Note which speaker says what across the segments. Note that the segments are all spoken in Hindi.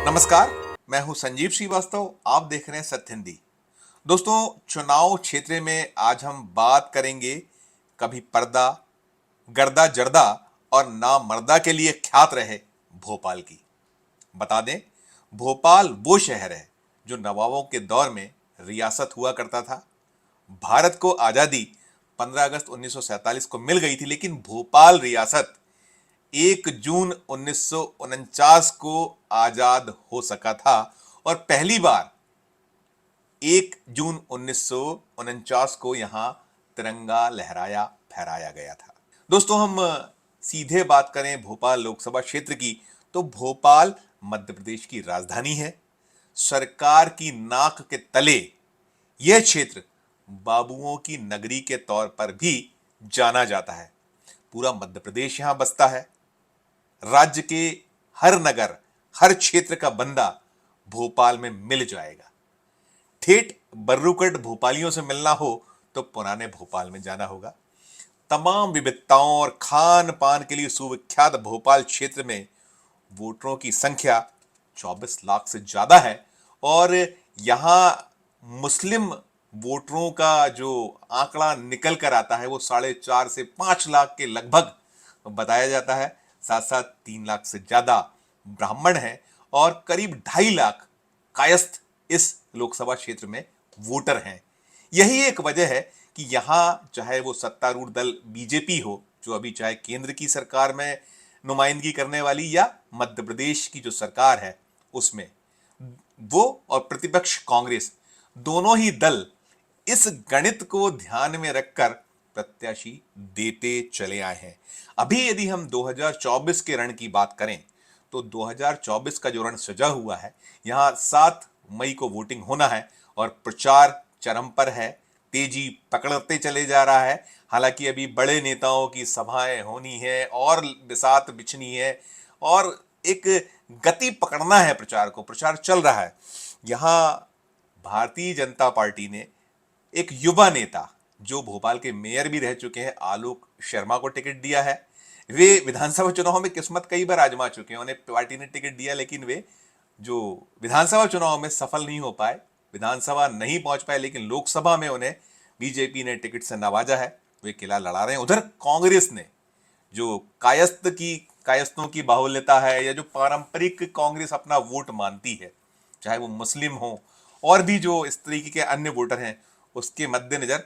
Speaker 1: नमस्कार। मैं हूं संजीव श्रीवास्तव। आप देख रहे हैं सत्य हिंदी। दोस्तों, चुनाव क्षेत्र में आज हम बात करेंगे कभी पर्दा, गर्दा जर्दा और ना मर्दा के लिए ख्यात रहे भोपाल की। बता दें, भोपाल वो शहर है जो नवाबों के दौर में रियासत हुआ करता था। भारत को आजादी 15 अगस्त 1947 को मिल गई थी, लेकिन भोपाल रियासत 1 जून 1949 को आजाद हो सका था और पहली बार 1 जून 1949 को यहां तिरंगा लहराया फहराया गया था। दोस्तों, हम सीधे बात करें भोपाल लोकसभा क्षेत्र की, तो भोपाल मध्य प्रदेश की राजधानी है। सरकार की नाक के तले यह क्षेत्र बाबुओं की नगरी के तौर पर भी जाना जाता है। पूरा मध्य प्रदेश यहां बसता है। राज्य के हर नगर, हर क्षेत्र का बंदा भोपाल में मिल जाएगा। ठेठ बर्रुकट भोपालियों से मिलना हो तो पुराने भोपाल में जाना होगा। तमाम विविधताओं और खान पान के लिए सुविख्यात भोपाल क्षेत्र में वोटरों की संख्या 24 लाख से ज्यादा है और यहां मुस्लिम वोटरों का जो आंकड़ा निकल कर आता है वो 4.5 से 5 लाख के लगभग बताया जाता है। साथ साथ 3 लाख से ज्यादा ब्राह्मण हैं और करीब 2.5 लाख कायस्थ इस लोकसभा क्षेत्र में वोटर हैं। यही एक वजह है कि यहां चाहे वो सत्तारूढ़ दल बीजेपी हो, जो अभी चाहे केंद्र की सरकार में नुमाइंदगी करने वाली, या मध्य प्रदेश की जो सरकार है उसमें, वो और प्रतिपक्ष कांग्रेस, दोनों ही दल इस गणित को ध्यान में रखकर प्रत्याशी देते चले आए हैं। अभी यदि हम 2024 के रण की बात करें तो 2024 का जो रण सजा हुआ है, यहां 7 मई को वोटिंग होना है और प्रचार चरम पर है, तेजी पकड़ते चले जा रहा है। हालांकि अभी बड़े नेताओं की सभाएं होनी है और बिसात बिछनी है और एक गति पकड़ना है प्रचार को। प्रचार चल रहा है। यहां भारतीय जनता पार्टी ने एक युवा नेता जो भोपाल के मेयर भी रह चुके हैं, आलोक शर्मा को टिकट दिया है। वे विधानसभा चुनाव में किस्मत कई बार आजमा चुके हैं, उन्हें पार्टी ने टिकट दिया, लेकिन वे जो विधानसभा चुनाव में सफल नहीं हो पाए, विधानसभा नहीं पहुंच पाए, लेकिन लोकसभा में उन्हें बीजेपी ने टिकट से नवाजा है। वे किला लड़ा रहे हैं। उधर कांग्रेस ने जो कायस्तों की बाहुल्यता है, या जो पारंपरिक कांग्रेस अपना वोट मानती है, चाहे वो मुस्लिम हो और भी जो इस तरीके के अन्य वोटर हैं, उसके मद्देनजर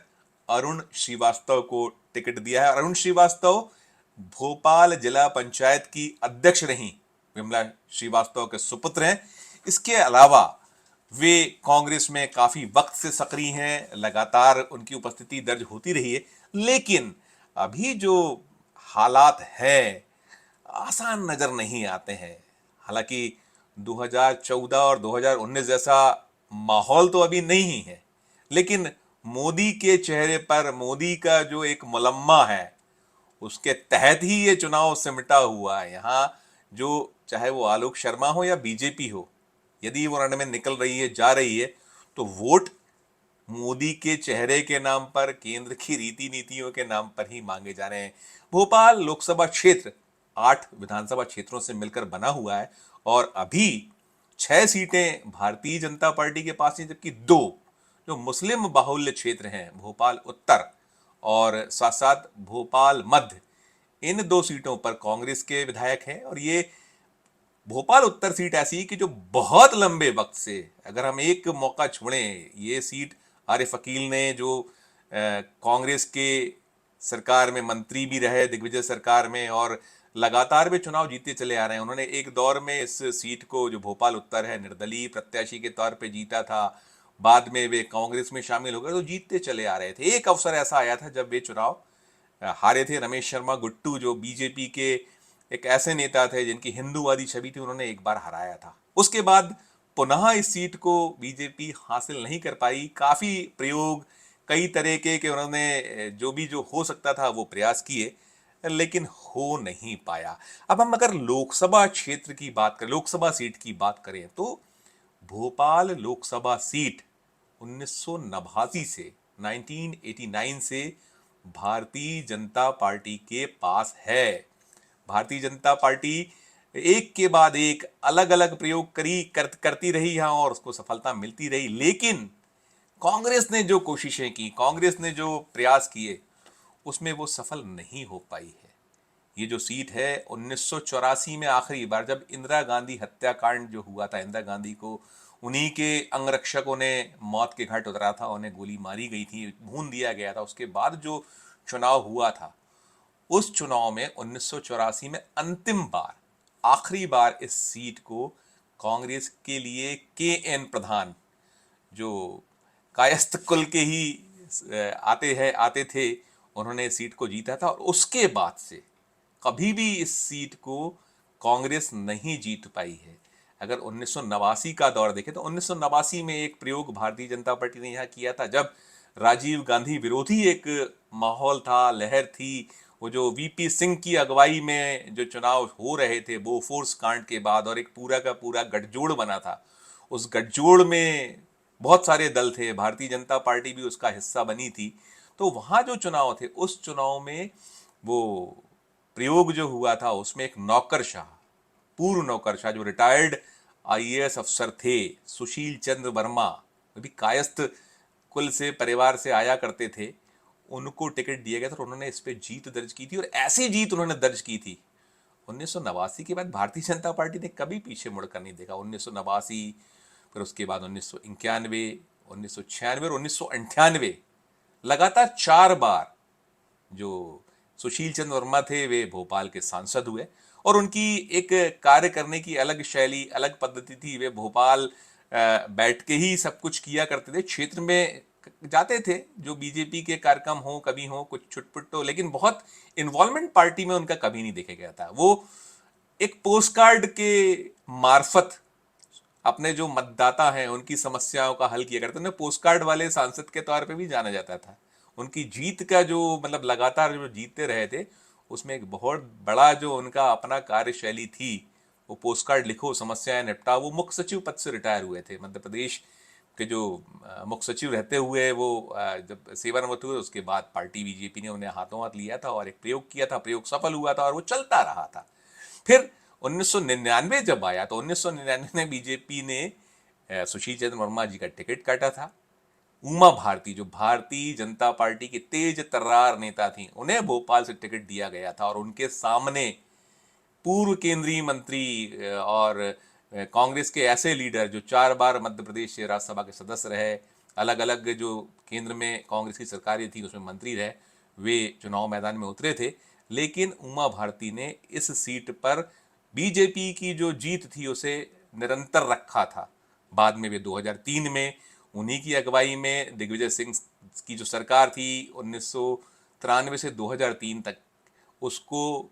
Speaker 1: अरुण श्रीवास्तव को टिकट दिया है। अरुण श्रीवास्तव भोपाल जिला पंचायत की अध्यक्ष रही विमला श्रीवास्तव के सुपुत्र हैं। इसके अलावा वे कांग्रेस में काफी वक्त से सक्रिय हैं, लगातार उनकी उपस्थिति दर्ज होती रही है। लेकिन अभी जो हालात हैं आसान नजर नहीं आते हैं। हालांकि 2014 और 2019 जैसा माहौल तो अभी नहीं है, लेकिन मोदी के चेहरे पर मोदी का जो एक मुलम्मा है, उसके तहत ही ये चुनाव सिमटा हुआ है। यहाँ जो चाहे वो आलोक शर्मा हो या बीजेपी हो, यदि वो रण में निकल रही है, जा रही है, तो वोट मोदी के चेहरे के नाम पर, केंद्र की रीति नीतियों के नाम पर ही मांगे जा रहे हैं। भोपाल लोकसभा क्षेत्र 8 विधानसभा क्षेत्रों से मिलकर बना हुआ है और अभी 6 सीटें भारतीय जनता पार्टी के पास हैं, जबकि 2 जो मुस्लिम बाहुल्य क्षेत्र हैं, भोपाल उत्तर और साथ साथ भोपाल मध्य, इन 2 सीटों पर कांग्रेस के विधायक हैं। और ये भोपाल उत्तर सीट ऐसी कि जो बहुत लंबे वक्त से, अगर हम एक मौका छोड़ें, ये सीट आरिफ अकील ने जो कांग्रेस के सरकार में मंत्री भी रहे, दिग्विजय सरकार में, और लगातार वे चुनाव जीतते चले आ रहे हैं। उन्होंने एक दौर में इस सीट को, जो भोपाल उत्तर है, निर्दलीय प्रत्याशी के तौर पे जीता था। बाद में वे कांग्रेस में शामिल हो गए, तो जीतते चले आ रहे थे। एक अवसर ऐसा आया था जब वे चुनाव हारे थे। रमेश शर्मा गुट्टू, जो बीजेपी के एक ऐसे नेता थे जिनकी हिंदूवादी छवि थी, उन्होंने एक बार हराया था। उसके बाद पुनः इस सीट को बीजेपी हासिल नहीं कर पाई। काफी प्रयोग, कई तरह के उन्होंने जो हो सकता था वो प्रयास किए, लेकिन हो नहीं पाया। अब हम अगर लोकसभा क्षेत्र की बात करें, लोकसभा सीट की बात करें, तो भोपाल लोकसभा सीट 1989 से 1989 से भारतीय जनता पार्टी के पास है। भारतीय जनता पार्टी एक के बाद एक अलग अलग प्रयोग करती रही यहाँ और उसको सफलता मिलती रही, लेकिन कांग्रेस ने जो कोशिशें की, कांग्रेस ने जो प्रयास किए, उसमें वो सफल नहीं हो पाई है। ये जो सीट है 1984 में आखिरी बार जब इंदिरा गांधी हत्याकांड जो हुआ था, इंदिरा गांधी को उन्हीं के अंगरक्षकों ने मौत के घाट उतारा था, उन्हें गोली मारी गई थी, भून दिया गया था, उसके बाद जो चुनाव हुआ था, उस चुनाव में 1984 में अंतिम बार, आखिरी बार इस सीट को कांग्रेस के लिए के एन प्रधान, जो कायस्थ कुल के ही आते थे, उन्होंने सीट को जीता था। और उसके बाद से कभी भी इस सीट को कांग्रेस नहीं जीत पाई है। अगर 1989 का दौर देखें तो 1989 में एक प्रयोग भारतीय जनता पार्टी ने यहाँ किया था, जब राजीव गांधी विरोधी एक माहौल था, लहर थी। वो जो वीपी सिंह की अगुवाई में जो चुनाव हो रहे थे बोफोर्स कांड के बाद, और एक पूरा का पूरा गठजोड़ बना था, उस गठजोड़ में बहुत सारे दल थे, भारतीय जनता पार्टी भी उसका हिस्सा बनी थी। तो वहाँ जो चुनाव थे, उस चुनाव में वो प्रयोग जो हुआ था, उसमें एक नौकरशाह, पूर्व नौकरशाह जो रिटायर्ड आईएएस अफसर थे, सुशील चंद्र वर्मा, वो भी कायस्थ कुल से परिवार से आया करते थे, उनको टिकट दिया गया था और उन्होंने इस पे जीत दर्ज की थी। और ऐसी जीत उन्होंने दर्ज की थी, 1989 के बाद भारतीय जनता पार्टी ने कभी पीछे मुड़कर नहीं देखा। 1989, फिर उसके बाद 1991, 1996 और 1998, लगातार 4 बार जो सुशील चंद्र वर्मा थे वे भोपाल के सांसद हुए। और उनकी एक कार्य करने की अलग शैली, अलग पद्धति थी। वे भोपाल बैठ के ही सब कुछ किया करते थे, क्षेत्र में जाते थे, जो बीजेपी के कार्यक्रम हो, कभी हो कुछ छुटपुट हो, लेकिन बहुत इन्वॉल्वमेंट पार्टी में उनका कभी नहीं देखा गया था। वो एक पोस्ट कार्ड के मार्फत अपने जो मतदाता हैं उनकी समस्याओं का हल किया करते थे। पोस्ट कार्ड वाले सांसद के तौर पे भी जाना जाता था। उनकी जीत का जो मतलब लगातार जो जीतते रहे थे, उसमें एक बहुत बड़ा जो उनका अपना कार्यशैली थी, वो पोस्ट कार्ड लिखो, समस्याएं निपटाओ। वो मुख्य सचिव पद से रिटायर हुए थे, मध्य प्रदेश के जो मुख्य सचिव रहते हुए वो जब सेवानिवृत्त हुए, उसके बाद पार्टी बीजेपी ने उन्हें हाथों हाथ लिया था और एक प्रयोग किया था, प्रयोग सफल हुआ था और वो चलता रहा था। फिर 1999 जब आया तो 1999 में बीजेपी ने सुशील चंद्र वर्मा जी का टिकट काटा था। उमा भारती, जो भारतीय जनता पार्टी की तेज तर्रार नेता थी, उन्हें भोपाल से टिकट दिया गया था। और उनके सामने पूर्व केंद्रीय मंत्री और कांग्रेस के ऐसे लीडर जो 4 बार मध्य प्रदेश राज्यसभा के सदस्य रहे, अलग अलग जो केंद्र में कांग्रेस की सरकारें थी उसमें मंत्री रहे, वे चुनाव मैदान में उतरे थे। लेकिन उमा भारती ने इस सीट पर बीजेपी की जो जीत थी उसे निरंतर रखा था। बाद में वे 2003 में उन्हीं की अगुवाई में दिग्विजय सिंह की जो सरकार थी 1993 से 2003 तक, उसको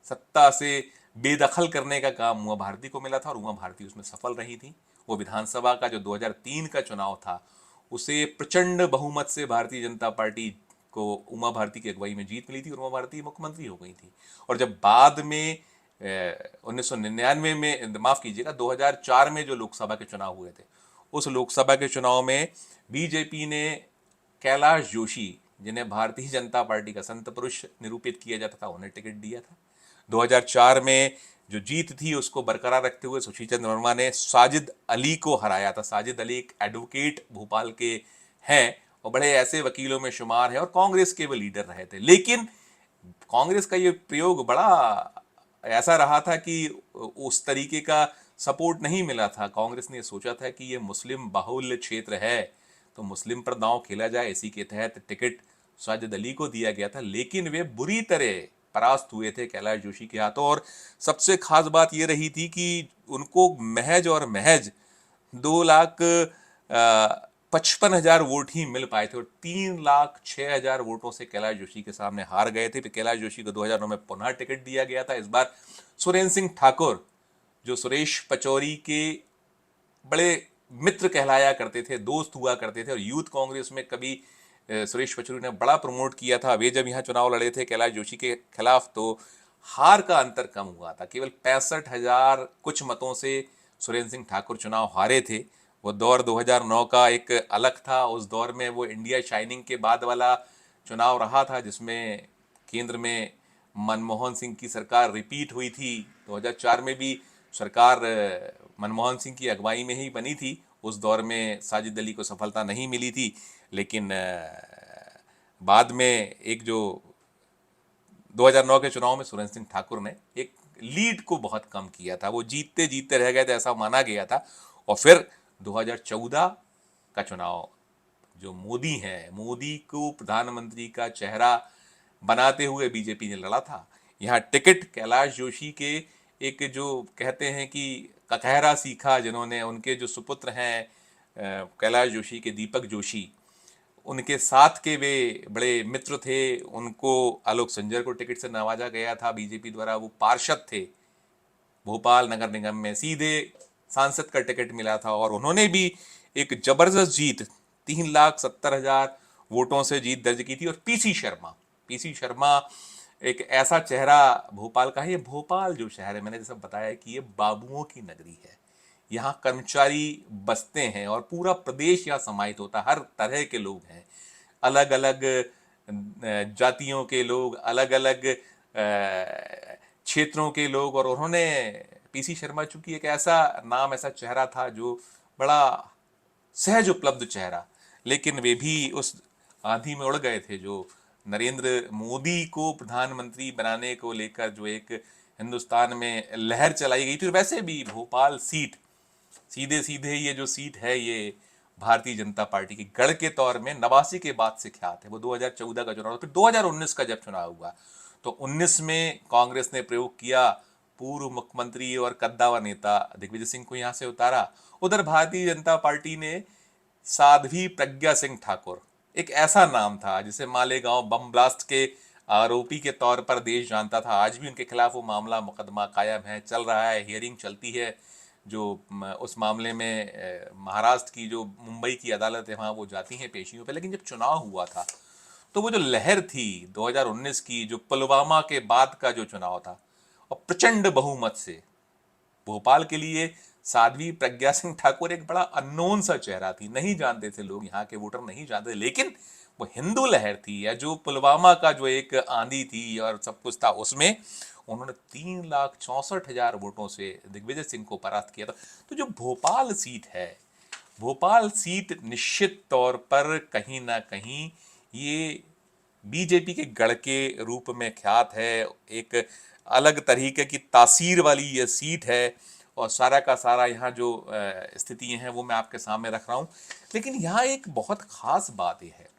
Speaker 1: सत्ता से बेदखल करने का काम उमा भारती को मिला था और उमा भारती उसमें सफल रही थी। वो विधानसभा का जो 2003 का चुनाव था, उसे प्रचंड बहुमत से भारतीय जनता पार्टी को उमा भारती की अगुवाई में जीत मिली थी और उमा भारती मुख्यमंत्री हो गई थी। और जब बाद में 1999 में, माफ कीजिएगा, 2004 में जो लोकसभा के चुनाव हुए थे, उस लोकसभा के चुनाव में बीजेपी ने कैलाश जोशी, जिन्हें भारतीय जनता पार्टी का संत पुरुष निरूपित किया जाता था, उन्हें टिकट दिया था। 2004 में जो जीत थी उसको बरकरार रखते हुए सुशील चंद्र वर्मा ने साजिद अली को हराया था। साजिद अली एक एडवोकेट भोपाल के हैं और बड़े ऐसे वकीलों में शुमार है और कांग्रेस के वो लीडर रहे थे। लेकिन कांग्रेस का ये प्रयोग बड़ा ऐसा रहा था कि उस तरीके का सपोर्ट नहीं मिला था। कांग्रेस ने सोचा था कि ये मुस्लिम बाहुल्य क्षेत्र है तो मुस्लिम पर दांव खेला जाए, इसी के तहत टिकट साजिद अली को दिया गया था। लेकिन वे बुरी तरह परास्त हुए थे कैलाश जोशी के हाथों। और सबसे खास बात यह रही थी कि उनको महज और महज 2,55,000 वोट ही मिल पाए थे और 3,06,000 वोटों से कैलाश जोशी के सामने हार गए थे। फिर कैलाश जोशी को 2009 में पुनः टिकट दिया गया था। इस बार सुरेंद्र सिंह ठाकुर, जो सुरेश पचौरी के बड़े मित्र कहलाया करते थे, दोस्त हुआ करते थे और यूथ कांग्रेस में कभी सुरेश पचौरी ने बड़ा प्रमोट किया था। वे जब यहाँ चुनाव लड़े थे कैलाश जोशी के खिलाफ तो हार का अंतर कम हुआ था, केवल 65,000 कुछ मतों से सुरेंद्र सिंह ठाकुर चुनाव हारे थे। वो दौर 2009 का एक अलग था। उस दौर में वो इंडिया शाइनिंग के बाद वाला चुनाव रहा था जिसमें केंद्र में मनमोहन सिंह की सरकार रिपीट हुई थी 2004 में भी सरकार मनमोहन सिंह की अगुवाई में ही बनी थी। उस दौर में साजिद अली को सफलता नहीं मिली थी, लेकिन बाद में एक जो 2009 के चुनाव में सुरेंद्र सिंह ठाकुर ने एक लीड को बहुत कम किया था, वो जीतते जीतते रह गए थे ऐसा माना गया था। और फिर 2014 का चुनाव जो मोदी हैं, मोदी को प्रधानमंत्री का चेहरा बनाते हुए बीजेपी ने लड़ा था। यहाँ टिकट कैलाश जोशी के एक जो कहते हैं कि ककहरा सीखा, जिन्होंने उनके जो सुपुत्र हैं कैलाश जोशी के दीपक जोशी, उनके साथ के वे बड़े मित्र थे, उनको आलोक संजर को टिकट से नवाजा गया था बीजेपी द्वारा। वो पार्षद थे भोपाल नगर निगम में, सीधे सांसद का टिकट मिला था और उन्होंने भी एक जबरदस्त जीत 3,70,000 वोटों से जीत दर्ज की थी। और पीसी शर्मा एक ऐसा चेहरा भोपाल का है। ये भोपाल जो शहर है, मैंने जैसा बताया कि ये बाबुओं की नगरी है, यहाँ कर्मचारी बसते हैं और पूरा प्रदेश यहाँ समाहित होता है। हर तरह के लोग हैं, अलग अलग जातियों के लोग, अलग अलग क्षेत्रों के लोग। और उन्होंने पीसी शर्मा चूंकि एक ऐसा नाम, ऐसा चेहरा था जो बड़ा सहज उपलब्ध चेहरा, लेकिन वे भी उस आंधी में उड़ गए थे जो नरेंद्र मोदी को प्रधानमंत्री बनाने को लेकर जो एक हिंदुस्तान में लहर चलाई गई थी। वैसे भी भोपाल सीट सीधे सीधे ये जो सीट है, ये भारतीय जनता पार्टी की गढ़ के तौर में 89 के बाद से ख्यात है। वो 2014 का चुनाव, फिर 2019 का जब चुनाव हुआ तो 19 में कांग्रेस ने प्रयोग किया, पूर्व मुख्यमंत्री और कद्दावर नेता दिग्विजय सिंह को यहां से उतारा। उधर भारतीय जनता पार्टी ने साध्वी प्रज्ञा सिंह ठाकुर, एक ऐसा नाम था जिसे मालेगांव बम ब्लास्ट के आरोपी के तौर पर देश जानता था। आज भी उनके खिलाफ वो मामला मुकदमा कायम है, चल रहा है, हियरिंग चलती है। जो उस मामले में महाराष्ट्र की जो मुंबई की अदालत है वहाँ वो जाती हैं पेशियों पे। लेकिन जब चुनाव हुआ था तो वो जो लहर थी 2019 की, जो पुलवामा के बाद का जो चुनाव था, और प्रचंड बहुमत से भोपाल के लिए साध्वी प्रज्ञा सिंह ठाकुर एक बड़ा अननोन सा चेहरा थी, नहीं जानते थे लोग, यहाँ के वोटर नहीं जानते। लेकिन वो हिंदू लहर थी, या जो पुलवामा का जो एक आंधी थी और सब कुछ था, उसमें उन्होंने 3,64,000 वोटों से दिग्विजय सिंह को परास्त किया था। तो जो भोपाल सीट है, भोपाल सीट निश्चित तौर पर कहीं ना कहीं ये बीजेपी के गढ़ के रूप में ख्यात है। एक अलग तरीके की तासीर वाली ये सीट है और सारा का सारा यहाँ जो स्थितियां हैं वो मैं आपके सामने रख रहा हूँ। लेकिन यहाँ एक बहुत खास बात यह है,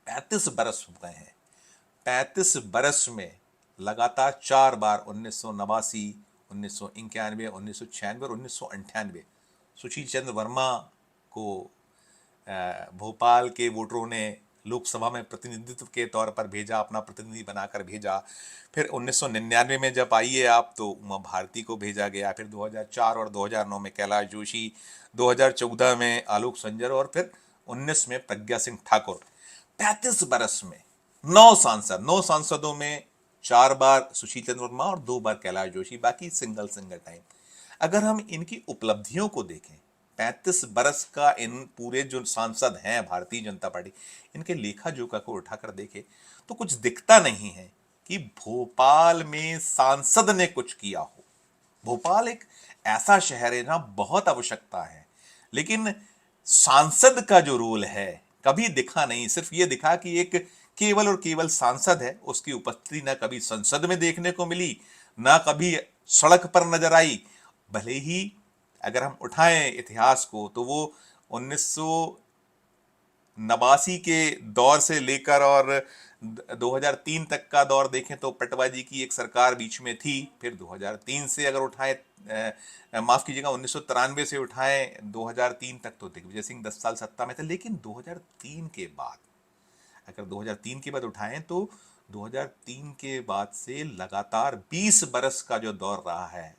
Speaker 1: 35 बरस हो गए हैं, 35 बरस में लगातार 4 बार 1989, 1991, 1996 और 1998 सुशील चंद्र वर्मा को भोपाल के वोटरों ने लोकसभा में प्रतिनिधित्व के तौर पर भेजा, अपना प्रतिनिधि बनाकर भेजा। फिर 1999 में जब आइए आप तो उमा भारती को भेजा गया, फिर 2004 और 2009 में कैलाश जोशी, 2014 में आलोक संजर और फिर 19 में प्रज्ञा सिंह ठाकुर। 35 बरस में 9 सांसदों में 4 बार सुशील चंद्र वर्मा और 2 बार कैलाश जोशी, बाकी सिंगल टाइम। अगर हम इनकी उपलब्धियों को देखें, 35 बरस का इन पूरे जो सांसद हैं भारतीय जनता पार्टी, इनके लेखा जोखा को उठाकर देखें तो कुछ दिखता नहीं है कि भोपाल में सांसद ने कुछ किया हो। भोपाल एक ऐसा शहर है जहां बहुत आवश्यकता है, लेकिन सांसद का जो रोल है कभी दिखा नहीं। सिर्फ ये दिखा कि एक केवल और केवल सांसद है, उसकी उपस्थिति ना कभी संसद में देखने को मिली, ना कभी सड़क पर नजर आई। भले ही अगर हम उठाएं इतिहास को तो वो 1989 के दौर से लेकर और 2003 तक का दौर देखें तो पटवा जी की एक सरकार बीच में थी। फिर 2003 से अगर उठाएं, माफ कीजिएगा 1993 से उठाएं 2003 तक तो दिग्विजय सिंह 10 साल सत्ता में थे। लेकिन 2003 के बाद, अगर 2003 के बाद उठाएं तो 2003 के बाद से लगातार 20 बरस का जो दौर रहा है,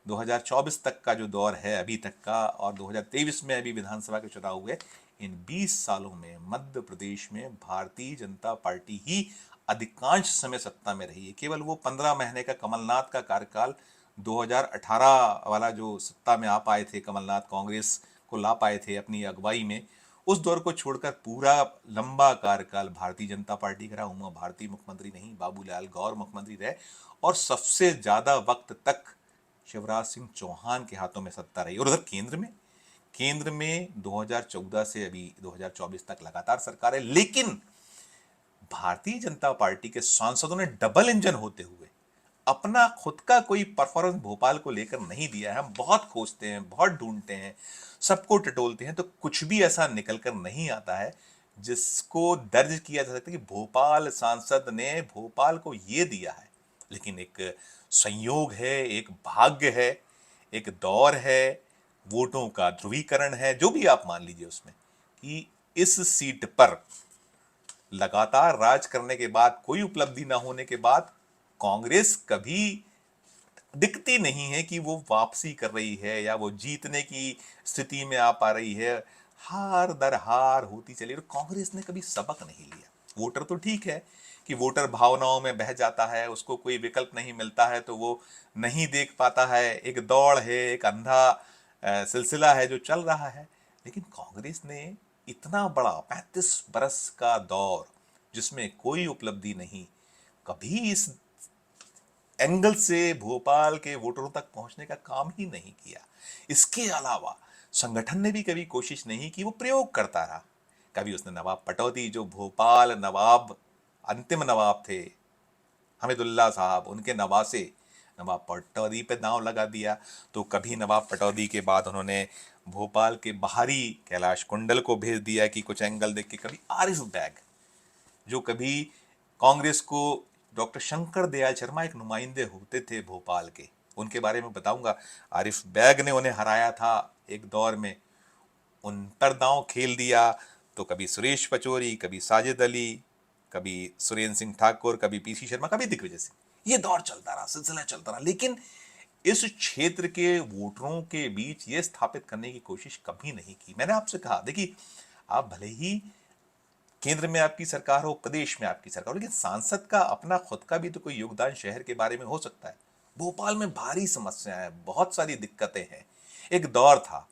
Speaker 1: 2024 तक का जो दौर है अभी तक का, और 2023 में अभी विधानसभा के चुनाव हुए, इन 20 सालों में मध्य प्रदेश में भारतीय जनता पार्टी ही अधिकांश समय सत्ता में रही है। केवल वो 15 महीने का कमलनाथ का कार्यकाल 2018 वाला जो सत्ता में आ पाए थे कमलनाथ, कांग्रेस को ला पाए थे अपनी अगुवाई में, उस दौर को छोड़कर पूरा लंबा कार्यकाल भारतीय जनता पार्टी का रहा। उमा भारती मुख्यमंत्री नहीं, बाबूलाल गौर मुख्यमंत्री रहे और सबसे ज्यादा वक्त तक शिवराज सिंह चौहान के हाथों में सत्ता रही। और उधर केंद्र में 2014 से अभी 2024 तक लगातार सरकार है, लेकिन भारतीय जनता पार्टी के सांसदों ने डबल इंजन होते हुए अपना खुद का कोई परफॉर्मेंस भोपाल को लेकर नहीं दिया है। हम बहुत खोजते हैं, बहुत ढूंढते हैं, सबको टटोलते हैं, तो कुछ भी ऐसा निकल कर नहीं आता है जिसको दर्ज किया जा सकता है कि भोपाल सांसद ने भोपाल को ये दिया है। लेकिन एक संयोग है, एक भाग्य है, एक दौर है, वोटों का ध्रुवीकरण है, जो भी आप मान लीजिए उसमें, कि इस सीट पर लगातार राज करने के बाद, कोई उपलब्धि ना होने के बाद, कांग्रेस कभी दिखती नहीं है कि वो वापसी कर रही है या वो जीतने की स्थिति में आ पा रही है। हार दर हार होती चली और कांग्रेस ने कभी सबक नहीं लिया। वोटर तो ठीक है कि वोटर भावनाओं में बह जाता है, उसको कोई विकल्प नहीं मिलता है तो वो नहीं देख पाता है। एक दौड़ है, एक अंधा सिलसिला है जो चल रहा है। लेकिन कांग्रेस ने इतना बड़ा 35 बरस का दौर जिसमें कोई उपलब्धि नहीं, कभी इस एंगल से भोपाल के वोटरों तक पहुंचने का काम ही नहीं किया। इसके अलावा संगठन ने भी कभी कोशिश नहीं की, वो प्रयोग करता रहा। कभी उसने नवाब पटौदी, जो भोपाल नवाब, अंतिम नवाब थे हमीदुल्ला साहब, उनके नवासे नवाब पटौदी पे दांव लगा दिया। तो कभी नवाब पटौदी के बाद उन्होंने भोपाल के बाहरी कैलाश कुंडल को भेज दिया कि कुछ एंगल देख के। कभी आरिफ बैग, जो कभी कांग्रेस को, डॉक्टर शंकर दयाल शर्मा एक नुमाइंदे होते थे भोपाल के, उनके बारे में बताऊंगा। आरिफ बैग ने उन्हें हराया था एक दौर में, उन पर दांव खेल दिया। तो कभी सुरेश पचौरी, कभी साजिद अली, कभी सुरेंद्र सिंह ठाकुर, कभी पीसी शर्मा, कभी दिग्विजय सिंह। ये दौर चलता रहा, सिलसिला चलता रहा। लेकिन इस क्षेत्र के वोटरों के बीच ये स्थापित करने की कोशिश कभी नहीं की। मैंने आपसे कहा, देखिए, आप भले ही केंद्र में आपकी सरकार हो, प्रदेश में आपकी सरकार हो, लेकिन सांसद का अपना खुद का भी तो कोई योगदान शहर के बारे में हो सकता है। भोपाल में भारी समस्याएं हैं, बहुत सारी दिक्कतें हैं। एक दौर था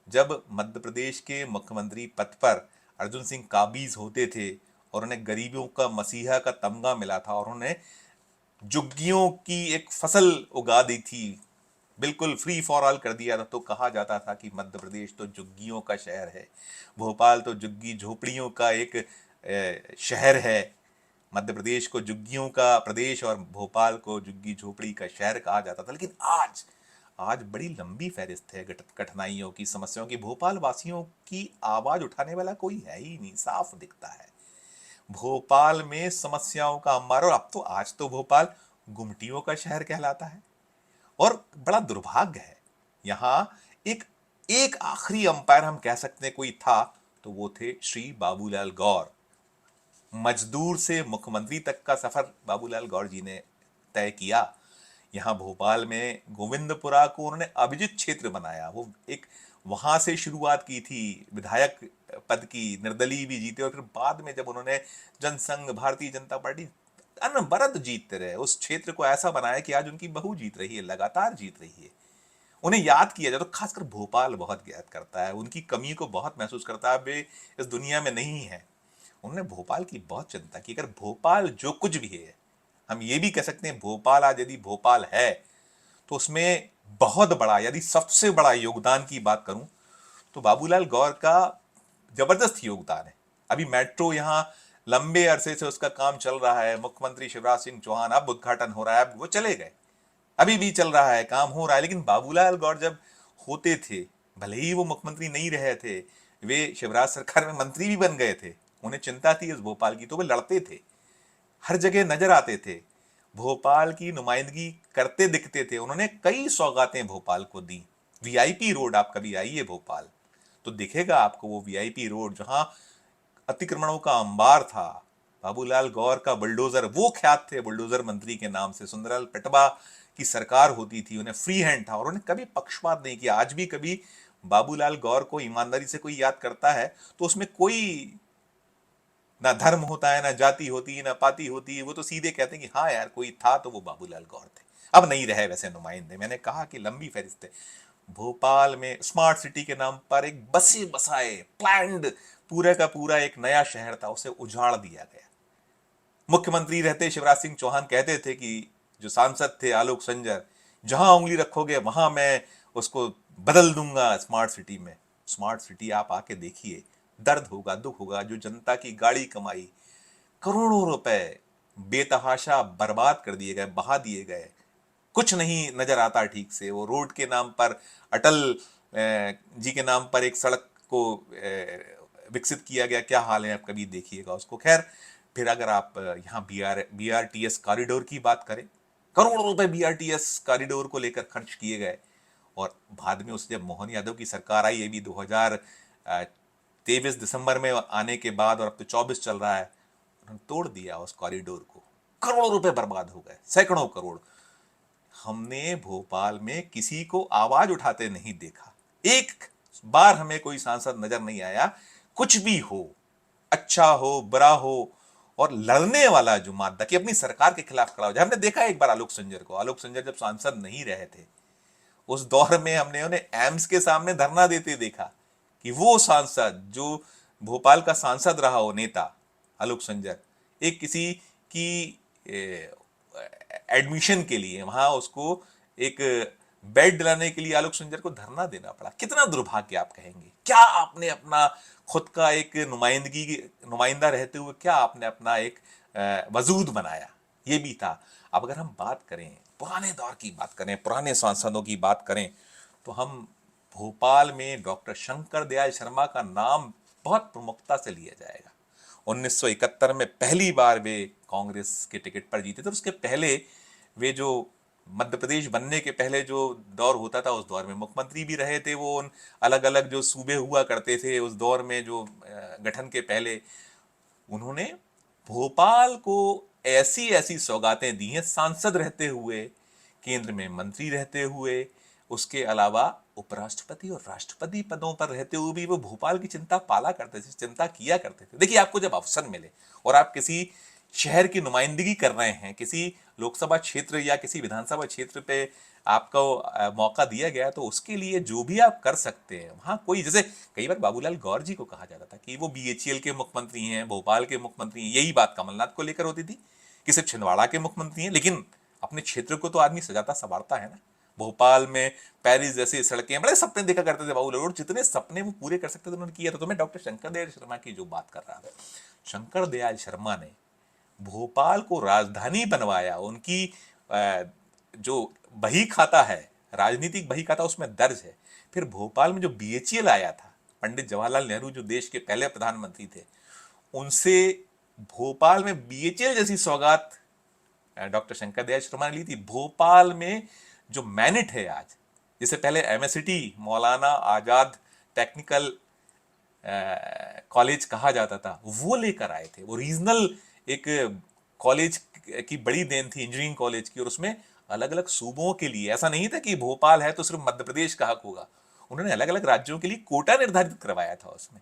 Speaker 1: जब मध्य प्रदेश के मुख्यमंत्री पद पर अर्जुन सिंह काबीज होते थे और उन्हें गरीबों का मसीहा का तमगा मिला था और उन्हें झुग्गियों की एक फसल उगा दी थी, बिल्कुल फ्री फॉर ऑल कर दिया था। तो कहा जाता था कि मध्य प्रदेश तो झुग्गियों का शहर है, भोपाल तो झुग्गी झोपड़ियों का एक शहर है। मध्य प्रदेश को झुग्गियों का प्रदेश और भोपाल को झुग्गी झोपड़ी का शहर कहा जाता था। लेकिन आज आज बड़ी लंबी फहरिस्त है कठिनाइयों की, समस्याओं की। भोपाल वासियों की आवाज उठाने वाला कोई है ही नहीं, साफ दिखता है। भोपाल में समस्याओं का अंबार, और अब तो आज तो भोपाल गुमटियों का शहर कहलाता है। और बड़ा दुर्भाग्य है, यहां एक एक आखिरी अंपायर हम कह सकते हैं कोई था, तो वो थे श्री बाबूलाल गौर। मजदूर से मुख्यमंत्री तक का सफर बाबूलाल गौर जी ने तय किया। यहाँ भोपाल में गोविंदपुरा को उन्होंने अभिजित क्षेत्र बनाया। वो एक वहां से शुरुआत की थी, विधायक पद की, निर्दलीय भी जीते और फिर बाद में जब उन्होंने जनसंघ, भारतीय जनता पार्टी अनवरत जीतते रहे, उस क्षेत्र को ऐसा बनाया कि आज उनकी बहू जीत रही है, लगातार जीत रही है। उन्हें याद किया जाए तो खासकर भोपाल बहुत याद करता है, उनकी कमी को बहुत महसूस करता है। वे इस दुनिया में नहीं है। उन्होंने भोपाल की बहुत चिंता की। अगर भोपाल जो कुछ भी है, हम ये भी कह सकते हैं भोपाल आज यदि भोपाल है तो उसमें बहुत बड़ा, यदि सबसे बड़ा योगदान की बात करूं तो बाबूलाल गौर का जबरदस्त योगदान है। अभी मेट्रो यहाँ लंबे अरसे से उसका काम चल रहा है, मुख्यमंत्री शिवराज सिंह चौहान, अब उद्घाटन हो रहा है, अब वो चले गए, अभी भी चल रहा है, काम हो रहा है। लेकिन बाबूलाल गौर जब होते थे, भले ही वो मुख्यमंत्री नहीं रहे थे, वे शिवराज सरकार में मंत्री भी बन गए थे, उन्हें चिंता थी इस भोपाल की, तो वे लड़ते थे, हर जगह नजर आते थे, भोपाल की नुमाइंदगी करते दिखते थे। उन्होंने कई सौगातें भोपाल को दी। वीआईपी रोड, आप कभी आइए भोपाल तो दिखेगा आपको वो वीआईपी रोड, जहां अतिक्रमणों का अंबार था। बाबूलाल गौर का बुलडोजर, वो ख्यात थे बुलडोजर मंत्री के नाम से। सुंदरलाल पिटवा की सरकार होती थी, उन्हें फ्री हैंड था और उन्हें कभी पक्षपात नहीं किया। आज भी कभी बाबूलाल गौर को ईमानदारी से कोई याद करता है तो उसमें कोई ना धर्म होता है, ना जाति होती है, ना पाति होती है। वो तो सीधे कहते हैं कि हाँ यार, कोई था तो वो बाबूलाल गौर थे। अब नहीं रहे वैसे नुमाइंदे। मैंने कहा कि लंबी फहरिस्त है। भोपाल में स्मार्ट सिटी के नाम पर एक बसे बसाए प्लान्ड पूरा का पूरा एक नया शहर था, उसे उजाड़ दिया गया। मुख्यमंत्री रहते शिवराज सिंह चौहान कहते थे कि जो सांसद थे आलोक संजर, जहां उंगली रखोगे वहां मैं उसको बदल दूंगा स्मार्ट सिटी में। स्मार्ट सिटी आप आके देखिए, दर्द होगा, दुख होगा। जो जनता की गाड़ी कमाई, करोड़ों रुपए बेतहाशा बर्बाद कर दिए गए, बहा दिए गए। कुछ नहीं नजर आता ठीक से। वो रोड के नाम पर, अटल जी के नाम पर एक सड़क को विकसित किया गया, क्या हाल है आप कभी देखिएगा उसको। खैर, फिर अगर आप यहाँ बीआरटीएस कॉरिडोर की बात करें, करोड़ों रुपए बीआरटीएस कॉरिडोर को लेकर खर्च किए गए। और बाद में उस जब मोहन यादव की सरकार आई, ये भी 2023 दिसंबर में आने के बाद, और अब तो 24 चल रहा है, उन्होंने तोड़ दिया उस कॉरिडोर को। करोड़ों रुपए बर्बाद हो गए, सैकड़ों करोड़। हमने भोपाल में किसी को आवाज उठाते नहीं देखा। एक बार हमें कोई सांसद नजर नहीं आया, कुछ भी हो, अच्छा हो बुरा हो, और लड़ने वाला जो मादा कि अपनी सरकार के खिलाफ खड़ा हो जाए। हमने देखा एक बार आलोक संजर को, आलोक संजर जब सांसद नहीं रहे थे, उस दौर में हमने उन्हें एम्स के सामने धरना देते देखा कि वो सांसद जो भोपाल का सांसद रहा हो, नेता आलोक संजर, एक किसी की एडमिशन के लिए वहां उसको एक बेड दिलाने के लिए आलोक संजर को धरना देना पड़ा। कितना दुर्भाग्य आप कहेंगे। क्या आपने अपना खुद का एक नुमाइंदा रहते हुए क्या आपने अपना एक वजूद बनाया, ये भी था। अब अगर हम बात करें पुराने दौर की, बात करें पुराने सांसदों की बात करें, तो हम भोपाल में डॉक्टर शंकर दयाल शर्मा का नाम बहुत प्रमुखता से लिया जाएगा। 1971 में पहली बार वे कांग्रेस के टिकट पर जीते थे। उसके पहले वे जो मध्य प्रदेश बनने के पहले जो दौर होता था, उस दौर में मुख्यमंत्री भी रहे थे। वो उन अलग अलग जो सूबे हुआ करते थे उस दौर में, जो गठन के पहले, उन्होंने भोपाल को ऐसी ऐसी सौगातें दी हैं, सांसद रहते हुए, केंद्र में मंत्री रहते हुए, उसके अलावा उपराष्ट्रपति और राष्ट्रपति पदों पर रहते हुए भी वो भोपाल की चिंता पाला करते थे, चिंता किया करते थे। देखिए, आपको जब अवसर मिले और आप किसी शहर की नुमाइंदगी कर रहे हैं, किसी लोकसभा क्षेत्र या किसी विधानसभा क्षेत्र पे आपको मौका दिया गया, तो उसके लिए जो भी आप कर सकते हैं, वहां कोई, जैसे कई बार बाबूलाल गौर जी को कहा जाता था कि वो बीएचईएल के मुख्यमंत्री हैं, भोपाल के मुख्यमंत्री हैं, यही बात कमलनाथ को लेकर होती थी कि सिर्फ छिंदवाड़ा के मुख्यमंत्री हैं। लेकिन अपने क्षेत्र को तो आदमी सजाता संवारता है ना। भोपाल में पेरिस जैसी सड़कें, बड़े सपने देखा करते थे बाबूलाल, और जितने सपने वो पूरे कर सकते थे उन्होंने किया था। तो मैं डॉक्टर शंकर दयाल शर्मा की जो बात कर रहा था, शंकर दयाल शर्मा ने भोपाल को राजधानी बनवाया। उनकी जो बही खाता है, राजनीतिक बही खाता, उसमें दर्ज है। फिर भोपाल में जो बीएचईएल आया था, पंडित जवाहरलाल नेहरू जो देश के पहले प्रधानमंत्री थे, उनसे भोपाल में बीएचईएल जैसी सौगात डॉक्टर शंकर दयाल शर्मा ने ली थी। भोपाल में जो मैनिट है आज, जिसे पहले MSCT Maulana Azad technical college कहा जाता था, वो लेकर आए थे। वो रीजनल एक कॉलेज की बड़ी देन थी, इंजीनियरिंग कॉलेज की, और उसमें अलग अलग सूबों के लिए, ऐसा नहीं था कि भोपाल है तो सिर्फ मध्य प्रदेश का हक होगा। उन्होंने अलग अलग राज्यों के लिए कोटा निर्धारित करवाया था उसमें।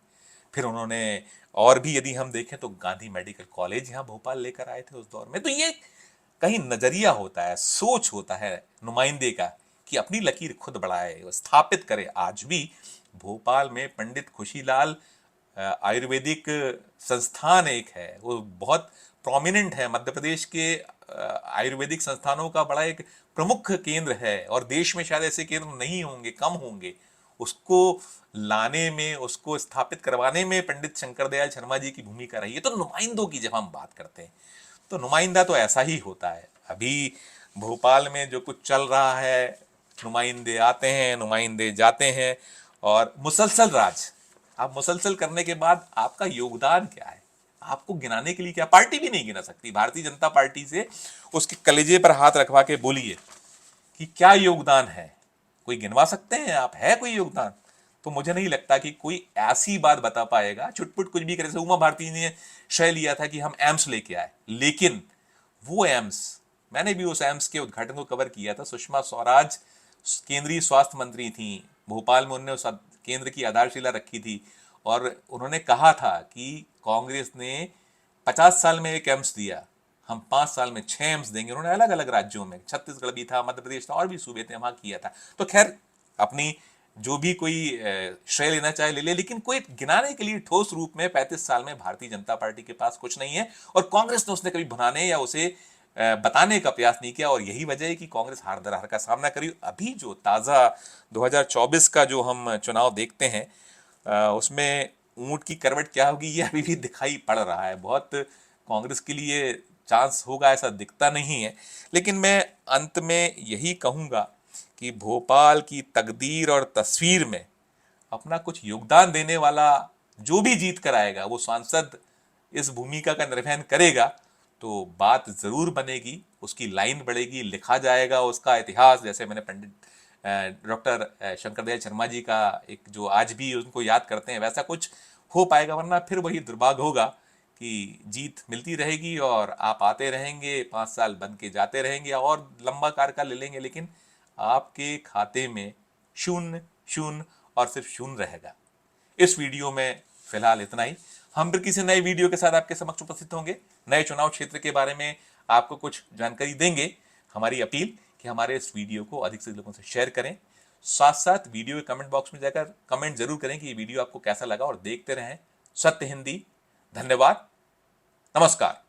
Speaker 1: फिर उन्होंने और भी, यदि हम देखें तो गांधी मेडिकल कॉलेज यहाँ भोपाल लेकर आए थे उस दौर में। तो ये कहीं नजरिया होता है, सोच होता है नुमाइंदे का कि अपनी लकीर खुद बढ़ाए, स्थापित करे। आज भी भोपाल में पंडित खुशीलाल आयुर्वेदिक संस्थान एक है, वो बहुत प्रोमिनेंट है, मध्य प्रदेश के आयुर्वेदिक संस्थानों का बड़ा एक प्रमुख केंद्र है, और देश में शायद ऐसे केंद्र नहीं होंगे, कम होंगे। उसको लाने में, उसको स्थापित करवाने में पंडित शंकर दयाल शर्मा जी की भूमिका रही है। तो नुमाइंदों की जब हम बात करते हैं, तो नुमाइंदा तो ऐसा ही होता है। अभी भोपाल में जो कुछ चल रहा है, नुमाइंदे आते हैं, नुमाइंदे जाते हैं, और मुसलसल राज। आप मुसलसल करने के बाद आपका योगदान क्या है, आपको गिनाने के लिए क्या, पार्टी भी नहीं गिना सकती। भारतीय जनता पार्टी से उसके कलेजे पर हाथ रखवा के बोलिए कि क्या योगदान है, कोई गिनवा सकते हैं आप, है कोई योगदान? तो मुझे नहीं लगता कि कोई ऐसी बात बता पाएगा, छुटपुट कुछ भी करे। जैसे उमा भारती ने श्रेय लिया था कि हम एम्स लेके आए, लेकिन वो एम्स, मैंने भी उस एम्स के उद्घाटन को कवर किया था। सुषमा स्वराज केंद्रीय स्वास्थ्य मंत्री थी, भोपाल में उन्होंने उस केंद्र की आधारशिला रखी थी, और उन्होंने कहा था कि कांग्रेस ने 50 साल में एक एम्स दिया, हम 5 साल में 6 एम्स देंगे। उन्होंने अलग अलग राज्यों में, छत्तीसगढ़ भी था, मध्य प्रदेश था, और भी सूबे थे, वहां किया था। तो खैर, अपनी जो भी कोई श्रेय लेना चाहे ले ले, लेकिन कोई गिनाने के लिए ठोस रूप में 35 साल में भारतीय जनता पार्टी के पास कुछ नहीं है, और कांग्रेस ने उसने कभी भुनाने या उसे बताने का प्रयास नहीं किया। और यही वजह है कि कांग्रेस हार दर हार का सामना करी। अभी जो ताजा 2024 का जो हम चुनाव देखते हैं, उसमें ऊंट की करवट क्या होगी ये अभी भी दिखाई पड़ रहा है। बहुत कांग्रेस के लिए चांस होगा ऐसा दिखता नहीं है। लेकिन मैं अंत में यही कहूंगा कि भोपाल की तकदीर और तस्वीर में अपना कुछ योगदान देने वाला जो भी जीत कर आएगा, वो सांसद इस भूमिका का निर्वहन करेगा, तो बात जरूर बनेगी, उसकी लाइन बढ़ेगी, लिखा जाएगा उसका इतिहास। जैसे मैंने पंडित डॉक्टर शंकरदयाल शर्मा जी का एक जो आज भी उनको याद करते हैं, वैसा कुछ हो पाएगा। वरना फिर वही दुर्भाग्य होगा कि जीत मिलती रहेगी और आप आते रहेंगे, 5 साल बन के जाते रहेंगे और लंबा कार्यकाल ले लेंगे, लेकिन आपके खाते में शून्य शून्य और सिर्फ शून्य रहेगा। इस वीडियो में फिलहाल इतना ही। हम फिर किसी नए वीडियो के साथ आपके समक्ष उपस्थित होंगे, नए चुनाव क्षेत्र के बारे में आपको कुछ जानकारी देंगे। हमारी अपील कि हमारे इस वीडियो को अधिक से लोगों से शेयर करें, साथ साथ वीडियो के कमेंट बॉक्स में जाकर कमेंट जरूर करें कि ये वीडियो आपको कैसा लगा, और देखते रहें सत्य हिंदी। धन्यवाद, नमस्कार।